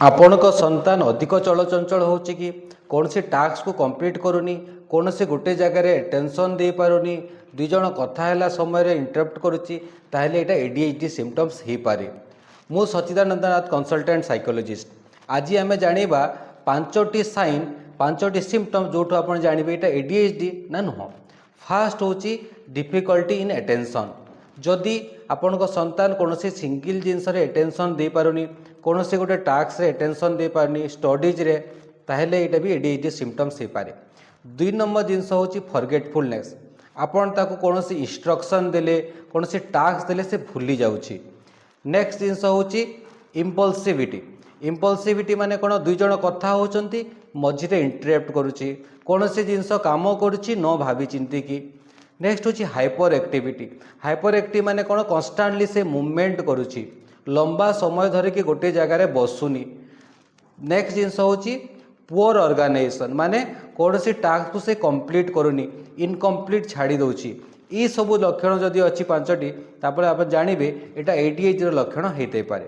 ଆପଣଙ୍କ ସନ୍ତାନ ଅଧିକ ଚଳଚଞ୍ଚଳ ହେଉଛି କି କୌଣସି ଟାସ୍କକୁ କମ୍ପ୍ଲିଟ୍ କରୁନି, କୌଣସି ଗୋଟେ ଜାଗାରେ ଟେନସନ୍ ଦେଇପାରୁନି, ଦୁଇ ଜଣ କଥା ହେଲା ସମୟରେ ଇଣ୍ଟରପ୍ଟ କରୁଛି, ତାହେଲେ ଏଇଟା ADHD ସିମ୍ପଟମ୍ସ ହେଇପାରେ। ମୁଁ ସଚ୍ଚିଦାନନ୍ଦ ନାଥ କନସଲଟାଣ୍ଟ ସାଇକୋଲୋଜିଷ୍ଟ। ଆଜି ଆମେ ଜାଣିବା 5ଟି ସାଇନ୍, 5ଟି ସିମ୍ପଟମ୍ସ ଯେଉଁଠୁ ଆପଣ ଜାଣିବେ ଏଇଟା ADHD ନା ନୁହଁ। ଫାଷ୍ଟ ହେଉଛି ଡିଫିକଲ୍ଟି ଇନ୍ ଆଟେନସନ୍। ଯଦି ଆପଣଙ୍କ ସନ୍ତାନ କୌଣସି ସିଙ୍ଗଲ ଜିନିଷରେ ଆଟେନସନ୍ ଦେଇପାରୁନି, କୌଣସି ଗୋଟେ ଟାସ୍କରେ ଆଟେନସନ୍ ଦେଇପାରୁନି, ଷ୍ଟଡିଜ୍ରେ, ତାହେଲେ ଏଇଟା ବି ADHD ସିମ୍ପଟମ୍ସ ହେଇପାରେ। 2 ନମ୍ବର ଜିନିଷ ହେଉଛି ଫରଗେଟଫୁଲନେସ୍। ଆପଣ ତାକୁ କୌଣସି ଇନଷ୍ଟ୍ରକ୍ସନ୍ ଦେଲେ, କୌଣସି ଟାସ୍କ ଦେଲେ ସେ ଭୁଲି ଯାଉଛି। ନେକ୍ସଟ ଜିନିଷ ହେଉଛି ଇମ୍ପଲସିଭିଟି। ଇମ୍ପଲସିଭିଟି ମାନେ କ'ଣ? ଦୁଇ ଜଣ କଥା ହେଉଛନ୍ତି, ମଝିରେ ଇଣ୍ଟରପ୍ଟ କରୁଛି, କୌଣସି ଜିନିଷ କାମ କରୁଛି ନ ଭାବି ଚିନ୍ତିକି। ନେକ୍ସଟ ହେଉଛି ହାଇପର ଆକ୍ଟିଭିଟି। ହାଇପର ଆକ୍ଟିଭ ମାନେ କ'ଣ? କନଷ୍ଟାଣ୍ଟଲି ସେ ମୁଭମେଣ୍ଟ କରୁଛି, ଲମ୍ବା ସମୟ ଧରିକି ଗୋଟିଏ ଜାଗାରେ ବସୁନି। ନେକ୍ସଟ ଜିନିଷ ହେଉଛି ପୁଅର ଅର୍ଗାନାଇଜେସନ୍, ମାନେ କୌଣସି ଟାସ୍କକୁ ସେ କମ୍ପ୍ଲିଟ୍ କରୁନି, ଇନକମ୍ପ୍ଲିଟ୍ ଛାଡ଼ି ଦେଉଛି। ଏସବୁ ଲକ୍ଷଣ ଯଦି ଅଛି 5ଟି, ତାପରେ ଆପଣ ଜାଣିବେ ଏଇଟା ADHDର ଲକ୍ଷଣ ହେଇଥାଇପାରେ।